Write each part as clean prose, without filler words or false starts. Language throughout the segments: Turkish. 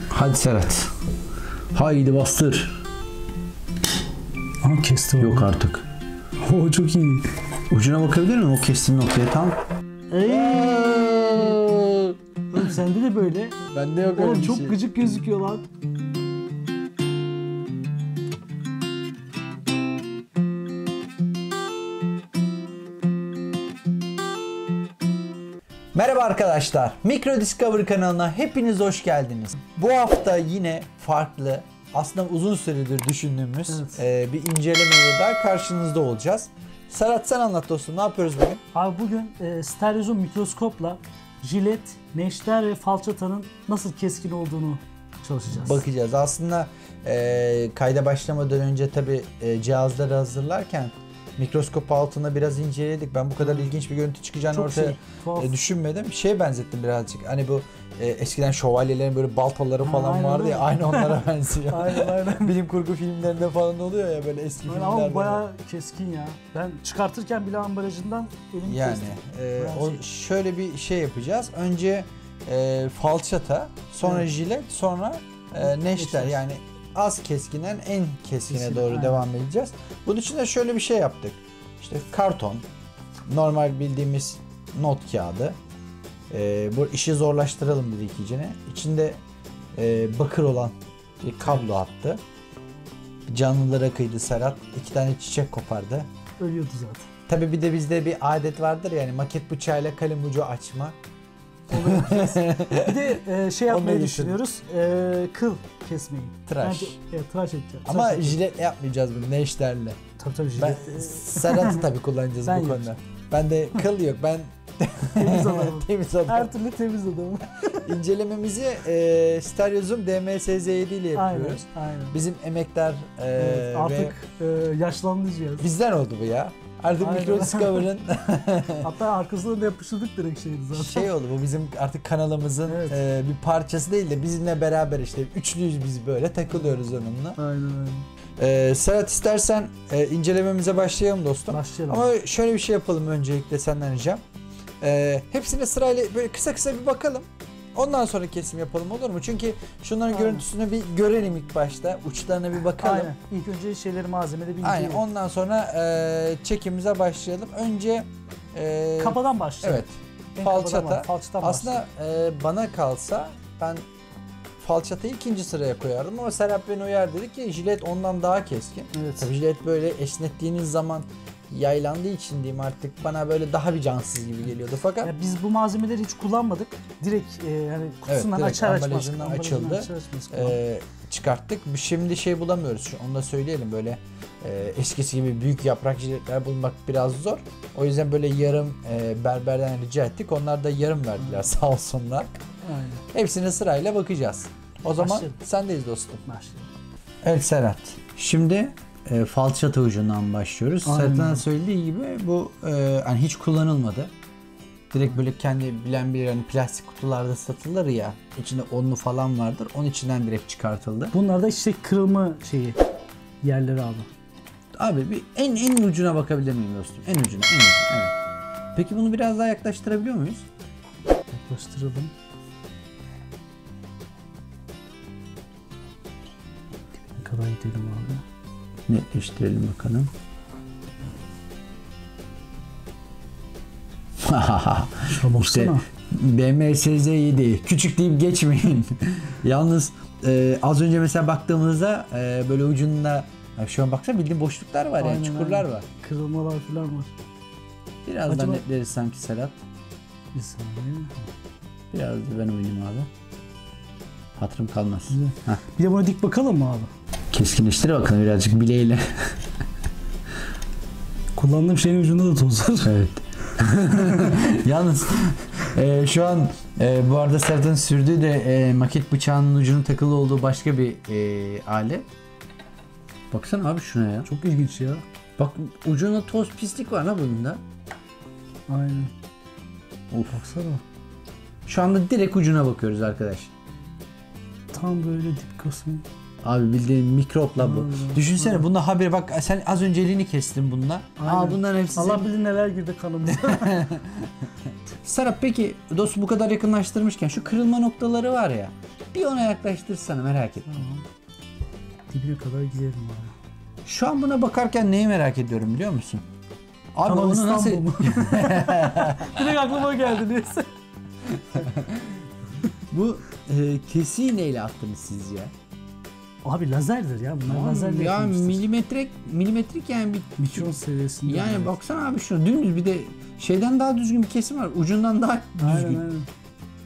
Hadi Serhat. Haydi bastır. Aha kesti. Yok artık. Oo çok iyi. Ucuna bakabilir miyim o kestiğim noktaya tam? Oğlum sende de böyle. Bende yok öyle Oğlum bir çok şey. gıcık gözüküyor lan. Merhaba arkadaşlar. Micro Discovery kanalına hepiniz hoş geldiniz. Bu hafta yine farklı, aslında uzun süredir düşündüğümüz bir incelemeyle daha karşınızda olacağız. Serhat sen anlat dostum, ne yapıyoruz bugün? Abi bugün stereozum mikroskopla jilet, neşter ve falçatanın nasıl keskin olduğunu çalışacağız. Bakacağız. Aslında kayda başlamadan önce tabi cihazları hazırlarken mikroskop altında biraz inceledik. Ben bu kadar ilginç bir görüntü çıkacağını çok ortaya düşünmedim. Şeye benzettim birazcık. Hani bu eskiden şövalyelerin böyle baltaları falan vardı ya, aynı onlara benziyor. aynen. Bilim kurgu filmlerinde falan oluyor ya böyle eski filmlerde. Ama bayağı keskin ya. Ben çıkartırken bile ambalajından elimi kestim. Şöyle bir şey yapacağız. Önce falçata, sonra jilet, sonra neşter. Yani az keskinden en keskine doğru devam edeceğiz. Bunun için de şöyle bir şey yaptık. İşte karton, normal bildiğimiz not kağıdı. Bu işi zorlaştıralım dedik iyicene. İçinde bakır olan bir kablo attı. Canlılara kıydı Serhat. 2 tane çiçek kopardı. Ölüyordu zaten. Tabii bir de bizde bir adet vardır yani, maket bıçağıyla kalem ucu açma. Bir de şey yapmayı düşünüyoruz. Kıl kesmeyi. Tıraş. Tıraş edeceğim. Ama jiletle yapmayacağız bunu, neşterle. Tabii jilet. Serhat'ı tabii kullanacağız bu konuda. Ben de kıl yok. Ben temiz adamım. Temiz adam. Her türlü temiz adamım. İncelememizi Stereozum DMS-Z7 ile yapıyoruz. Aynen. Bizim emekler artık yaşlandı cihaz. bizden oldu bu ya. Artık Micro Discovery'ın hatta arkasına da yapıştırdık direkt şeydi zaten. Şey oldu, bu bizim artık kanalımızın bir parçası değil de bizimle beraber işte üçlüyüz, biz böyle takılıyoruz onunla. Aynen. Serhat istersen incelememize başlayalım dostum. Başlayalım. Ama şöyle bir şey yapalım öncelikle senden ricam. Hepsine sırayla böyle kısa kısa bir bakalım. Ondan sonra kesim yapalım, olur mu? Çünkü şunların görüntüsünü bir görelim ilk başta. Uçlarına bir bakalım. Aynen. İlk önce şeyleri, malzemeleri bir Aynen. inceleyelim. Ondan sonra çekimimize başlayalım. Önce kafadan başlayalım. Evet. Falçata. Aslında bana kalsa ben falçatayı ikinci sıraya koyardım ama Serap beni uyar dedi ki jilet ondan daha keskin. Evet. Tabii jilet böyle esnettiğiniz zaman yaylandığı için diyeyim, artık bana böyle daha bir cansız gibi geliyordu fakat ya biz bu malzemeleri hiç kullanmadık. Direkt yani kutusundan açar açmaz. Açıldı. Çıkarttık. Şimdi şey bulamıyoruz. Onu da söyleyelim, böyle eskisi gibi büyük yaprak jiletler bulmak biraz zor. O yüzden böyle yarım berberden rica ettik. Onlar da yarım verdiler sağ olsunlar. Aynen. Hepsine sırayla bakacağız. O zaman sendeyiz dostum. Başlayalım. Evet Serhat. Şimdi falçata ucundan başlıyoruz. Serhat'ın söylediği gibi bu hani hiç kullanılmadı. Direkt böyle kendi bilen bir, hani plastik kutularda satılır ya, içinde onlu falan vardır. Onun içinden direkt çıkartıldı. Bunlar da işte kırılma yerleri abi. Abi bir en ucuna bakabilir miyim dostum? En ucuna. Evet. Peki bunu biraz daha yaklaştırabiliyor muyuz? Yaklaştıralım. Ne kadar gidelim abi? Netleştirelim bakalım. İşte DMS-Z7 küçük deyip geçmeyin. Yalnız az önce mesela baktığımızda böyle ucunda şu an baksana bildiğin boşluklar var, yani çukurlar var. Kırılmalar falan var. Biraz da netleriz sanki Serhat. Bir saniye. Biraz da ben oynayayım abi. Hatırım kalmaz. Bir de buna dik bakalım mı abi? Keskinleştir bakalım birazcık bileğiyle. Kullandığım şeyin ucunda da toz var. Evet. Yalnız şu an bu arada Serhat'ın sürdüğü de maket bıçağının ucunun takılı olduğu başka bir alet. Baksana abi şuna ya. Çok ilginç ya. Bak ucunda toz pislik var ha bunda. Aynen. Baksana. Şu anda direkt ucuna bakıyoruz arkadaş. Tam böyle dip kısmı. Abi bildiğin mikropla bu. Düşünsene bunda haberi, bak sen az önce elini kestin bununla. Bunların hepsi. Allah bilir neler girdi kanımıza. Serap peki dostum, bu kadar yakınlaştırmışken şu kırılma noktaları var ya. Bir ona yaklaştırsana, merak etme. Tamam. Dibine kadar gidelim abi. Şu an buna bakarken neyi merak ediyorum biliyor musun? Abi Kanal onu İstanbul nasıl... mu? Direkt aklıma geldi neyse. Bu kesiği neyle attınız siz ya? Abi lazerdir ya. Bunlar lazerle Ya yapılmıştır. milimetrik yani bir... Mikron seviyesinde. Yani evet. baksana abi şuna dümdüz, bir de şeyden daha düzgün bir kesim var. Ucundan daha Aynen düzgün. aynen.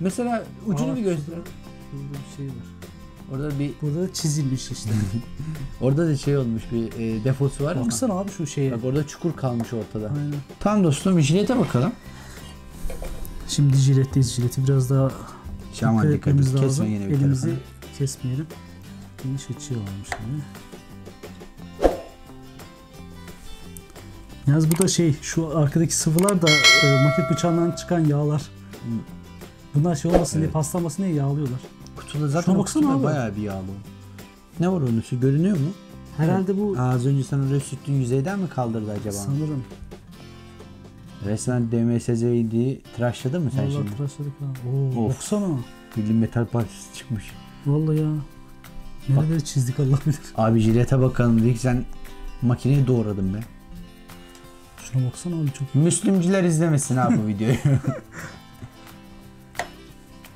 Mesela ucunu Aa, bir göster. Burada bir şey var. Orada bir Burada da çizilmiş işte. orada da şey olmuş, bir defosu var ama. Baksana abi şu şeye. Bak orada çukur kalmış ortada. Aynen. Tamam dostum, jilete bakalım. Şimdi jiletteyiz. Jileti biraz daha Aman dikkat et, etmemiz lazım. kesme yine bir Elimizi tarafını. kesmeyelim. Geniş açı varmış şimdi. Yalnız bu da şey, şu arkadaki sıvılar da maket bıçağından çıkan yağlar. Bunlar şey olmasın diye, paslanmasın diye yağlıyorlar. Kutuda zaten Şuna o baksana kutuda abi. bayağı bir yağlı. Ne var onun üstü, görünüyor mu? Herhalde bu Az önce sen oraya sürttüğün yüzeyden mi kaldırdı acaba? sanırım. Resmen DMSZ'yi tıraşladın mı sen Vallahi şimdi? tıraşladık ha. Oo, Of. baksana. Bildiğin metal parçası çıkmış. Vallahi ya. Nereleri çizdik Allah bilir. Abi jilete bakalım dedik, sen makineyi doğradın be. Şuna baksana abi çok. Müslümcüler izlemesin abi bu videoyu.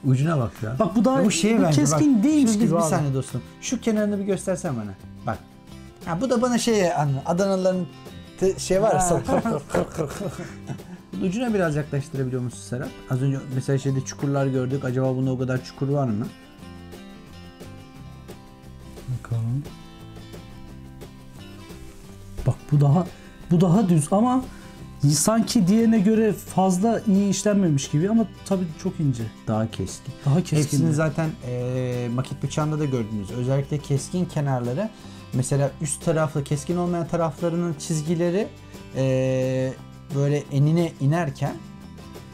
Ucuna bak ya. Bak bu daha Bu şeye bu bence, keskin bak, değilmiş şu gibi bir abi. saniye dostum. Şu kenarını bir göstersen bana. Bak. Ha, bu da bana şey Adanalıların şey var ya. Ucuna biraz yaklaştırabiliyor musun Serhat? Az önce mesela şeyde çukurlar gördük. Acaba bunda o kadar çukur var mı? Bakalım. Bak bu daha düz ama sanki diğerine göre fazla iyi işlenmemiş gibi ama tabii çok ince. Daha keskin. Daha keskin. Hepsini zaten maket bıçağında da gördünüz. Özellikle keskin kenarları, mesela üst taraflı keskin olmayan taraflarının çizgileri böyle enine inerken,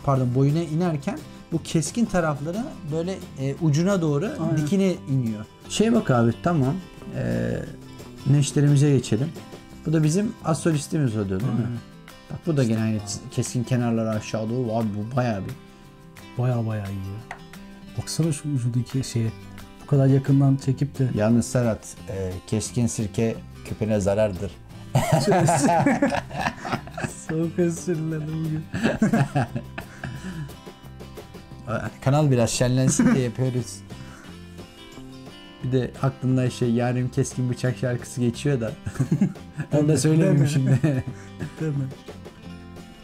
pardon boyuna inerken, bu keskin tarafları böyle ucuna doğru Aynen. dikine iniyor. Şeye bak abi, tamam. Neşterimize geçelim. Bu da bizim az solistimiz oluyor değil mi? Aynen. Bak bu da gene aynı keskin kenarları aşağı doğru. Abi bu bayağı bir. Bayağı iyi ya. Baksana şu ucundaki şeye. Bu kadar yakından çekip de. Yalnız Serhat, keskin sirke küpüne zarardır. Soğuk espriler bugün. Kanal biraz şenlensin diye yapıyoruz. Bir de aklımdan şey, Yarim Keskin Bıçak şarkısı geçiyor da. Onu da söylemeyeyim şimdi. Değil mi?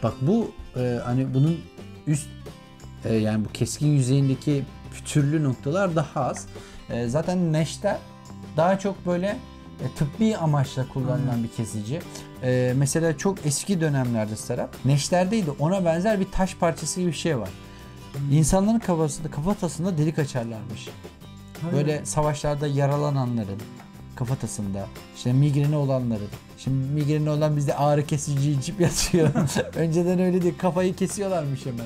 Bak bu hani bunun üst yani bu keskin yüzeyindeki pütürlü noktalar daha az. Zaten neşter daha çok böyle tıbbi amaçla kullanılan bir kesici. Mesela çok eski dönemlerde Serap, neşter değil de ona benzer bir taş parçası gibi bir şey var. İnsanların kafatasında delik açarlarmış. Böyle savaşlarda yaralananların kafatasında, işte migreni olanların. Şimdi migreni olan bizde ağrı kesici içip yatıyor. Önceden öyle değil, kafayı kesiyorlarmış hemen.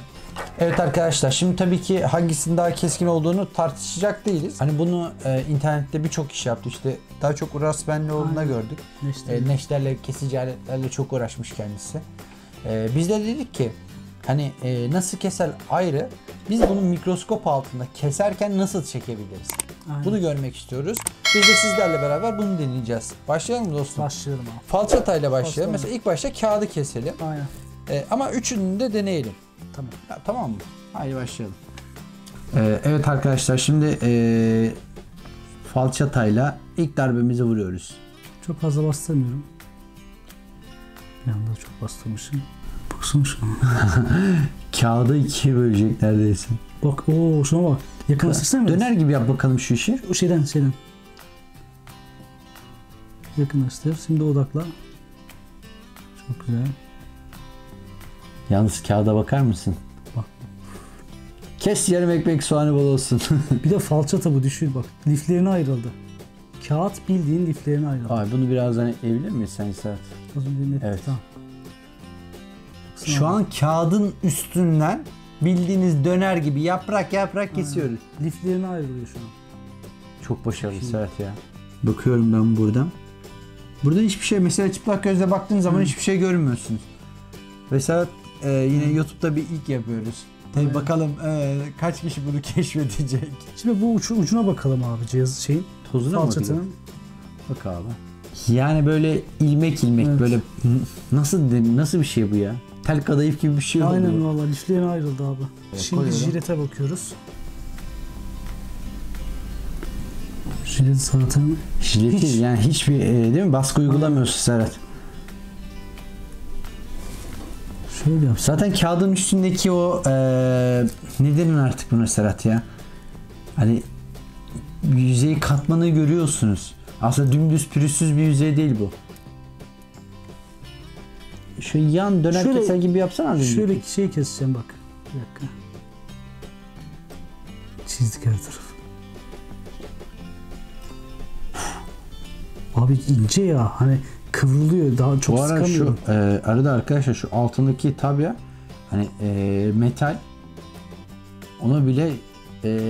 Evet arkadaşlar, şimdi tabii ki hangisinin daha keskin olduğunu tartışacak değiliz. Hani bunu internette birçok kişi yaptı. İşte daha çok Uras Benlioğlu'nda gördük. Neşterle, kesici aletlerle çok uğraşmış kendisi. Biz de dedik ki hani nasıl keser ayrı, biz bunu mikroskop altında keserken nasıl çekebiliriz? Aynen. Bunu görmek istiyoruz. Biz de sizlerle beraber bunu deneyeceğiz. Başlayalım mı dostum? Başlayalım abi. Falçatayla başlayalım. Başlayalım. Mesela ilk başta kağıdı keselim. Aynen. Ama üçünü de deneyelim. Tamam. Ya, tamam mı? Haydi başlayalım. Evet arkadaşlar, şimdi falçatayla ilk darbemizi vuruyoruz. Çok fazla bastırmıyorum. Bir anda çok bastırmışım. Baksana şuna. Kağıdı ikiye bölecek neredeyse. Bak şuna bak. Yakınlaştırsana mı? Döner gibi yap bakalım şu işi. O şeyden. Yakınlaştır. Şimdi odakla. Çok güzel. Yalnız kağıda bakar mısın? Bak. Kes, yarım ekmek soğanı bol olsun. Bir de falçata bu, düşün bak. Liflerine ayrıldı. Kağıt bildiğin liflerine ayrıldı. Abi bunu birazdan evlenir miyiz sen Serhat? Az önce net. Evet. Tamam. Şu an kağıdın üstünden bildiğiniz döner gibi yaprak yaprak kesiyoruz. Liflerine ayrılıyor şu an. Çok başarılı Serhat ya. Bakıyorum ben buradan. Burada hiçbir şey, mesela çıplak gözle baktığın zaman hiçbir şey görmüyorsunuz. Ve Serhat yine YouTube'da bir ilk yapıyoruz. Tabii bakalım kaç kişi bunu keşfedecek. Şimdi bu ucuna bakalım abi cihaz şeyin. Tozuna mı Falçatanın. Bak abi. Yani böyle ilmek Evet. böyle nasıl bir şey bu ya? Tel kadayıf gibi bir şey oldu. Aynen valla lifleyen ayrıldı abi. Şimdi koyuyorum. jilete bakıyoruz. Jilet zaten Jileti hiç. yani hiçbir değil mi baskı uygulamıyorsun Serhat. Şöyle yap. Zaten kağıdın üstündeki o ne denir artık buna Serhat ya? Hani yüzey katmanı görüyorsunuz. Aslında dümdüz pürüzsüz bir yüzey değil bu. Şu yan döner Şöyle- keser gibi yapsana. az önce. Şöyle şey keseceğim bak. Bir dakika. Çizdik her tarafı. Abi ince ya hani kıvrılıyor daha çok Bu ara şu sıkamıyorum. arada arkadaşlar şu altındaki tabya hani metal ona bile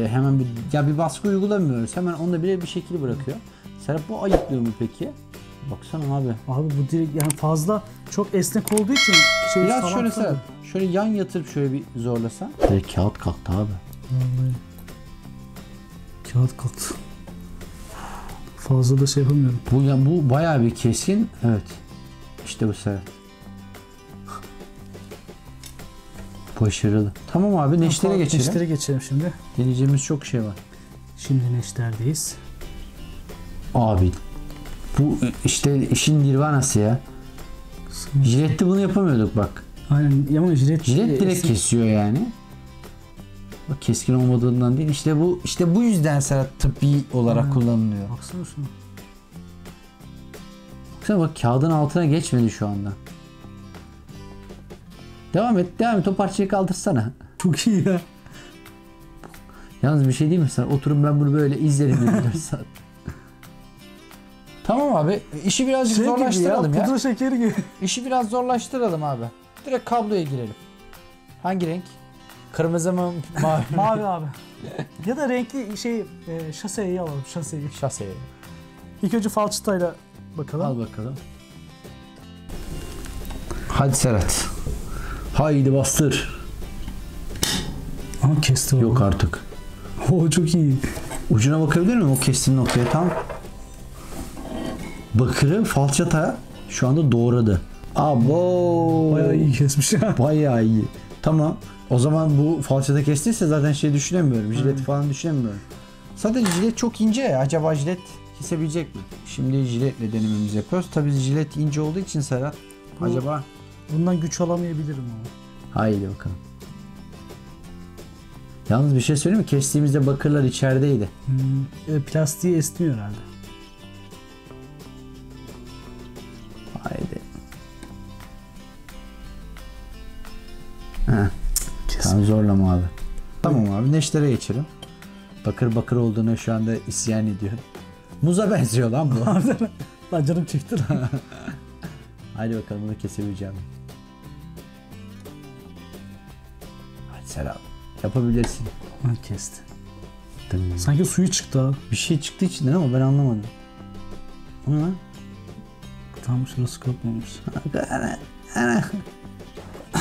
hemen bir baskı uygulamıyoruz. Hemen onda bile bir şekil bırakıyor. Serap bu ayıklıyor mu peki? Baksana abi. Abi bu direkt yani fazla çok esnek olduğu için şey Biraz falan şöyle tabii. Serap. Şöyle yan yatırıp şöyle bir zorlasan. Direkt kağıt kalktı abi. Vallahi. Kağıt kalktı. Fazla da şey yapamıyorum. Bu bayağı bir keskin. Evet. İşte bu Serap. Başarılı. Tamam abi neştere geçelim. Neştere geçelim şimdi. Deneyeceğimiz çok şey var. Şimdi neşterdeyiz. Abi bu işte işin nirvanası ya. Jilet'te bunu yapamıyorduk bak. Aynen ama jilet Jilet direkt kesiyor yani. Bak keskin olmadığından değil. İşte bu yüzden Serhat tıbbi olarak Aynen. kullanılıyor. Baksana şuna. Baksana bak kağıdın altına geçmedi şu anda. Devam et. O parçayı kaldırsana. Çok iyi ya. Yalnız bir şey değil mi sen? Oturun ben bunu böyle izlerim 24 saat. Tamam abi. İşi birazcık Şey zorlaştıralım ya. Pudra şekeri gibi. İşi biraz zorlaştıralım abi. Direkt kabloya girelim. Hangi renk? Kırmızı mı? Mavi mi? Mavi abi. Ya da renkli şey şaseyi alalım şaseyi. Şaseye. İlk önce falçatayla bakalım. Al bakalım. Hadi Serhat. Haydi bastır. Ama kesti o. Yok artık. Oo çok iyi. Ucuna bakabilir miyim o kestiğim noktaya tam? Bakırı falçata şu anda doğradı. Abo. Bayağı iyi kesmiş ya. Bayağı iyi. Tamam. O zaman bu falçata kestiyse zaten şey düşünemiyorum. Jilet falan düşünemiyorum. Zaten jilet çok ince ya. Acaba jilet kesebilecek mi? Şimdi jiletle denememizi yapıyoruz. Tabii jilet ince olduğu için Serhat. Bu- Acaba? Bundan güç alamayabilirim ama. Haydi bakalım. Yalnız bir şey söyleyeyim mi? Kestiğimizde bakırlar içerideydi. Plastiği esniyor herhalde. Haydi. Heh. Tamam zorlama abi. Tamam abi neştere geçelim. Bakır olduğunu şu anda isyan ediyor. Muza benziyor lan bu. Lan canım çekti lan. Haydi bakalım bunu kesebileceğim. Hadi Serap. Yapabilirsin. Ha, kesti. Dın. Sanki suyu çıktı abi. Bir şey çıktı içinden ama ben anlamadım. O ne lan? Tam şurası kopmamış.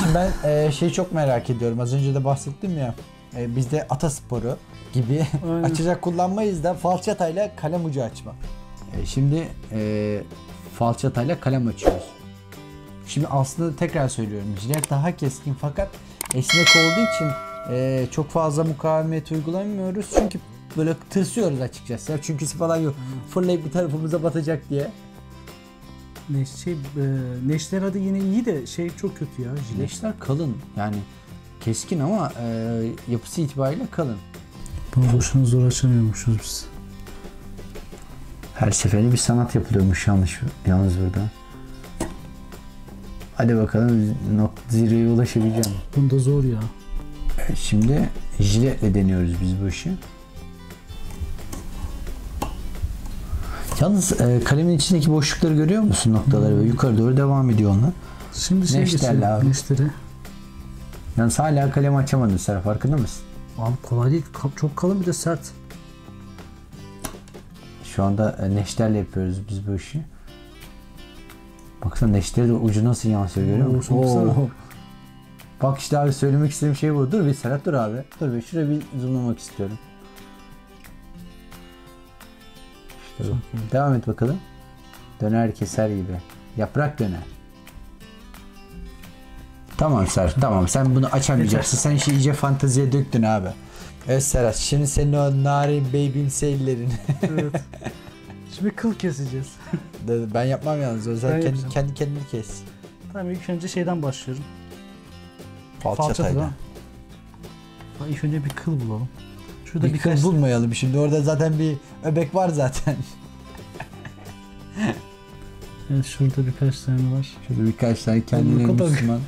Şimdi ben şeyi çok merak ediyorum. Az önce de bahsettim ya. Bizde atasporu gibi Aynen. açacak kullanmayız da falçatayla kalem ucu açma. Şimdi falçatayla kalem açıyoruz. Şimdi aslında tekrar söylüyorum. Jilet daha keskin fakat esnek olduğu için çok fazla mukavemet uygulamıyoruz. Çünkü böyle tırsıyoruz açıkçası. Ya. Çünkü falan yok. Fırlayıp bir tarafımıza batacak diye. Neşter adı yine iyi de şey çok kötü ya. Jilet. Neşter kalın. Yani keskin ama yapısı itibariyle kalın. Bunu boşuna zor açamıyormuşuz biz. Her seferinde bir sanat yapılıyormuş yalnız burada. Hadi bakalım zirveye ulaşabileceğim. Bunda zor ya. Evet, şimdi jiletle deniyoruz biz bu işi. Yalnız kalemin içindeki boşlukları görüyor musun noktaları ve yukarı doğru devam ediyor onlar. Şimdi şey Neşterle geçelim. abi. Neştere. Yalnız hala kalemi açamadın Serap farkında mısın? Abi kolay değil. Çok kalın bir de sert. Şu anda neşterle yapıyoruz biz bu işi. Baksana neşteri de ucu nasıl yansıyor görüyor musun? baksana. Bak işte abi söylemek istediğim şey bu. Dur bir Serhat dur abi. Dur bir şuraya bir zoomlamak istiyorum. İşte bu. Devam et bakalım. Döner keser gibi. Yaprak döner. Tamam Serhat tamam sen bunu açamayacaksın. Sen işi iyice fanteziye döktün abi. Evet Serhat şimdi senin o narin baby'imsi ellerin. Evet. Şimdi kıl keseceğiz. Ben yapmam yalnız. O zaten yapacağım. kendi kendini kes. Tamam ilk önce şeyden başlıyorum. Falçatayla. İlk önce bir kıl bulalım. Şurada Bir kıl bulmayalım şimdi. Orada zaten bir öbek var zaten. Evet şurada birkaç tane var. Şurada birkaç tane kendine Ne kadar- Müslüman.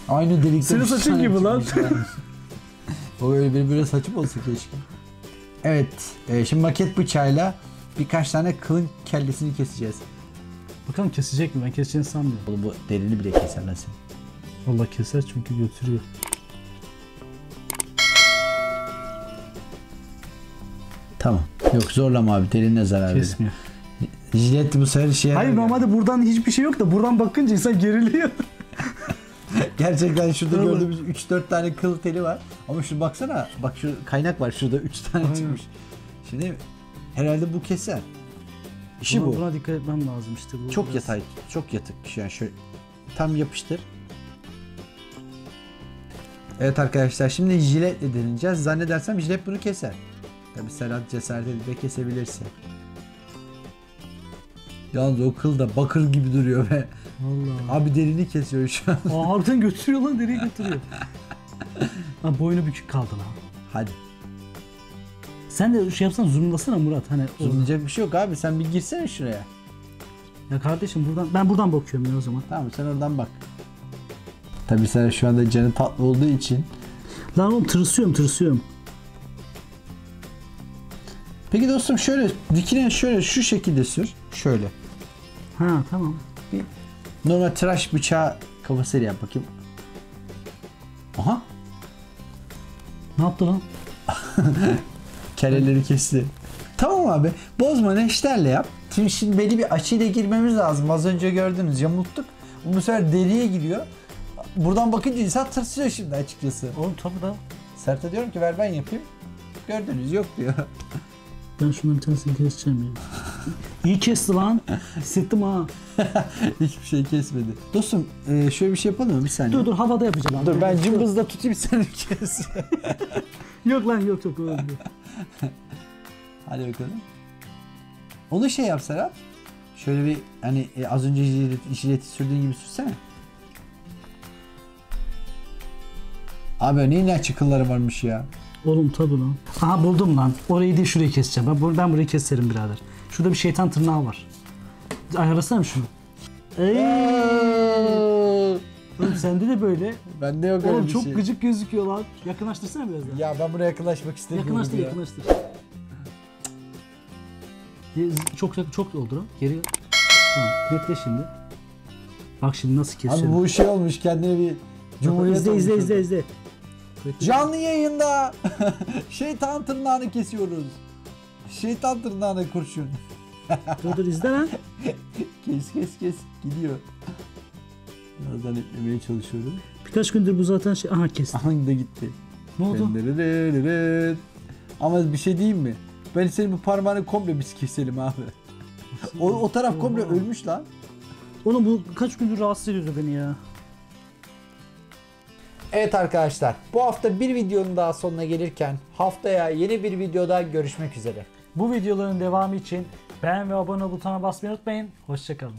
Aynı delikte Senin bir saçın tane gibi lan. çıkmış yani. O öyle birbirine saçım olsa keşke. Evet. Şimdi maket bıçağıyla birkaç tane kılın kellesini keseceğiz. Bakalım kesecek mi? Ben keseceğini sanmıyorum. Oğlum bu derini bile keser lan sen. Vallahi keser çünkü götürüyor. Tamam. Yok zorlama abi. Derine zarar verir. Kesmiyor. Jilet bu sefer şey Hayır normalde buradan hiçbir şey yok da buradan bakınca insan geriliyor. Gerçekten şurada Vallahi. gördüğümüz 3-4 tane kıl teli var. Ama şu baksana. Bak şu kaynak var. Şurada 3 tane Aynen. çıkmış. Şimdi herhalde bu keser. İşi bu. Buna dikkat etmem lazım işte. Bu Çok biraz- yatay. Çok yatık bir şey. Yani şöyle tam yapıştır. Evet arkadaşlar şimdi jiletle deneyeceğiz. Zannedersem jilet bunu keser. Tabi Serhat cesaret edip de kesebilirse. Yalnız o kıl da bakır gibi duruyor ve Vallahi. abi derini kesiyor şu an. Aa, harbiden götürüyor lan nereye götürüyor? Ha, boynu bükük kaldı lan. Hadi. Sen de şey yapsan zoomlasana Murat hani. Zoomlayacak bir şey yok abi. Sen bir girsene şuraya. Ya kardeşim ben buradan bakıyorum ya o zaman. Tamam sen oradan bak. Tabi sen şu anda canı tatlı olduğu için. Lan oğlum tırsıyorum. Peki dostum şöyle dikine şöyle şu şekilde sür. Şöyle. Ha tamam. Normal tıraş bıçağı kafasıyla yap bakayım. Aha. Ne yaptı lan? Kelleleri kesti. Tamam abi. Bozma neşterle yap. Şimdi belli bir açıyla girmemiz lazım. Az önce gördünüz yamulttuk. Bu sefer deriye giriyor. Buradan bakınca insan tırsıyor şimdi açıkçası. Oğlum tabii da. Sert'e diyorum ki ver ben yapayım. Gördünüz yok diyor. Ben şundan bir tanesini keseceğim ya. İyi kesti lan. Hissettim ha. Hiçbir şey kesmedi. Dostum şöyle bir şey yapalım mı? Bir saniye. Dur havada yapacağım abi. Dur ben cımbızla tutayım sen kes. Yok lan yok öyle değil. Hadi bakalım. Onu şey yap Serhat. Şöyle bir hani az önce jileti sürdüğün gibi sürsene. Abi ne inatçı kılları varmış ya. Oğlum tabii lan. Aha buldum lan. Orayı değil şurayı keseceğim. Ben burayı keserim birader. Şurada bir şeytan tırnağı var. Ayarlasana şunu. Oğlum sende de böyle. Bende yok öyle Oğlum bir çok şey. gıcık gözüküyor lan. Yakınlaştırsana biraz daha. Ya ben buraya yakınlaşmak istemiyorum Yakınlaştır ya. yakınlaştır. Çok oldu lan. Geri. Tamam. Bekle şimdi. Bak şimdi nasıl keseceğim. Abi bu şey olmuş kendine bir cumhuriyet İzle olmuş. izle. Bekle. Canlı yayında şeytan tırnağını kesiyoruz. Şeytan tırnağına kurşun. Dur izle lan. Kes gidiyor. Birazdan etlemeye çalışıyorum. Birkaç gündür bu zaten şey. Aha kesti. Aha da gitti. Ne oldu? Ama bir şey diyeyim mi? Ben senin bu parmağını komple biz keselim abi. O taraf komple ölmüş lan. Oğlum bu kaç gündür rahatsız ediyordu beni ya. Evet arkadaşlar, bu hafta bir videonun daha sonuna gelirken haftaya yeni bir videoda görüşmek üzere. Bu videoların devamı için beğen ve abone ol butonuna basmayı unutmayın. Hoşçakalın.